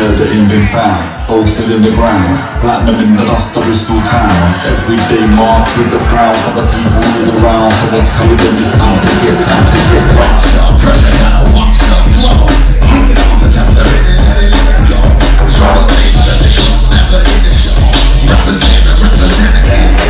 heard that he'd been found, posted in the ground, platinum in the dust of Bristol town. Everyday marked as a frown for the people all around, so they tell them it's time to get watch the pressure now, watch the flow. Get off the test, let it go. Try to taste the show, never in the show. Represent again.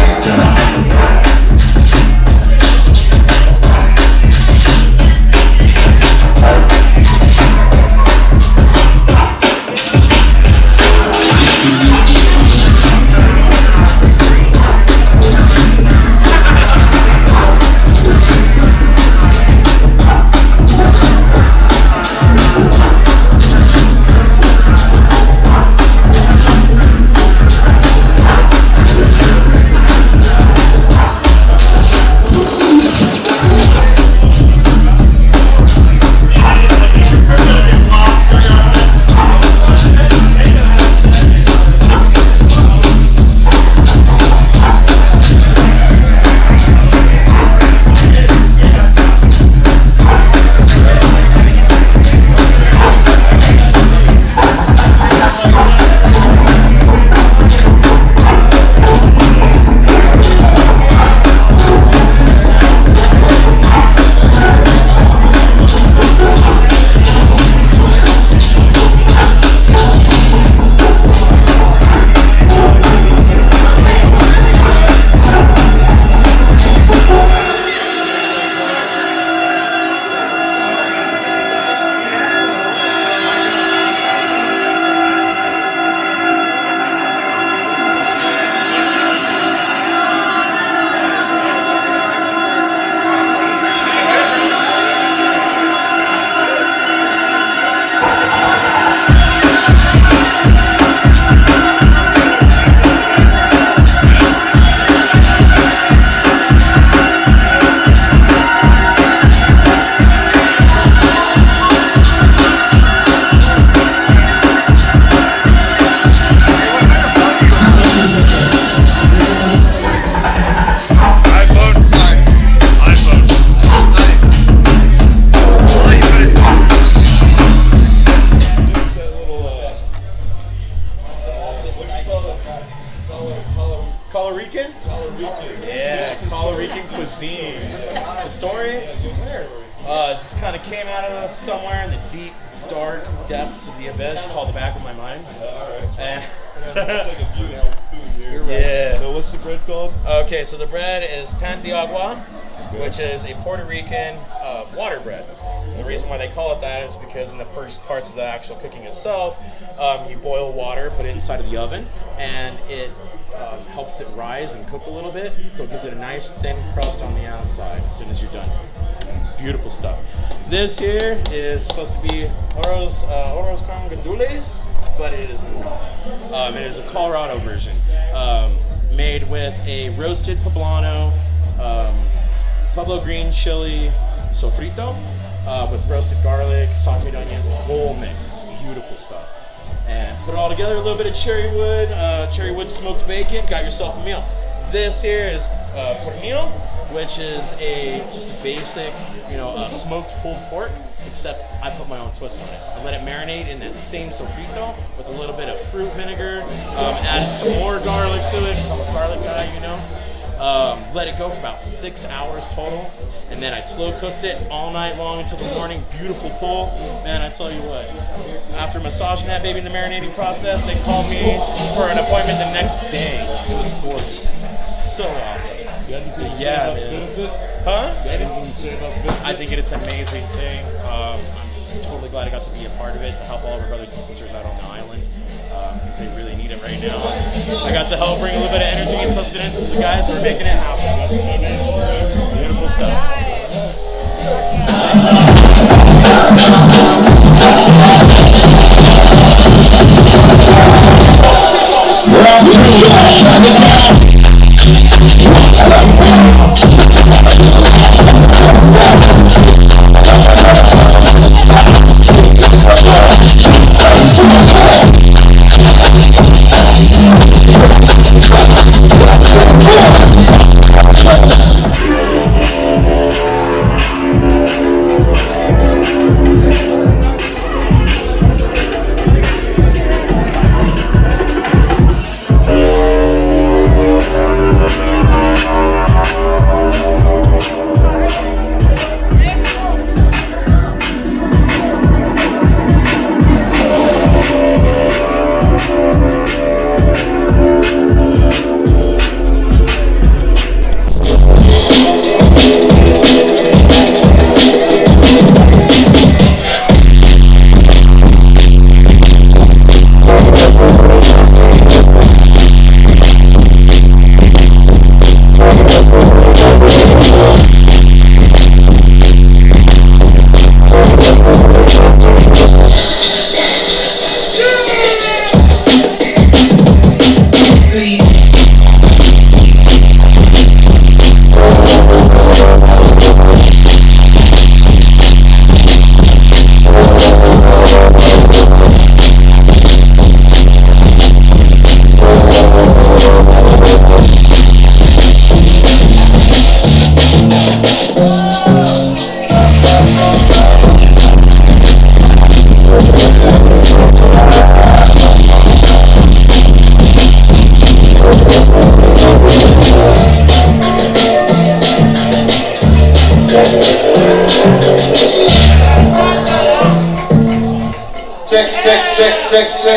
Yeah, Puerto Rican cuisine. The story just kind of came out of somewhere in the deep, dark depths of the abyss called the back of my mind. Yeah. So what's the bread called? Okay, so the bread is pan de agua, which is a Puerto Rican water bread. The reason why they call it that is because in the first parts of the actual cooking itself, you boil water, put it inside of the oven, and it helps it rise and cook a little bit, so it gives it a nice thin crust on the outside as soon as you're done. Beautiful stuff. This here is supposed to be Oros con gandules, but it is not. It is a Colorado version, made with a roasted poblano, Pueblo green chili sofrito, with roasted garlic, sauteed onions, a whole mix. Beautiful stuff. And put it all together, a little bit of cherry wood smoked bacon, got yourself a meal. This here is pernil, which is just a basic, smoked pulled pork, except I put my own twist on it. I let it marinate in that same sofrito with a little bit of fruit vinegar, added some more garlic to it, because I'm a garlic guy, let it go for about 6 hours total, and then I slow cooked it all night long until the morning. Beautiful pull. Man, I tell you what, after massaging that baby in the marinating process, they called me for an appointment the next day. It was gorgeous. So awesome. Yeah, man. Huh? I think it's an amazing thing. I'm totally glad I got to be a part of it, to help all of our brothers and sisters out on the island, because they really need it right now. I got to help bring a little bit of energy and sustenance to the guys who are making it happen. Beautiful stuff. check.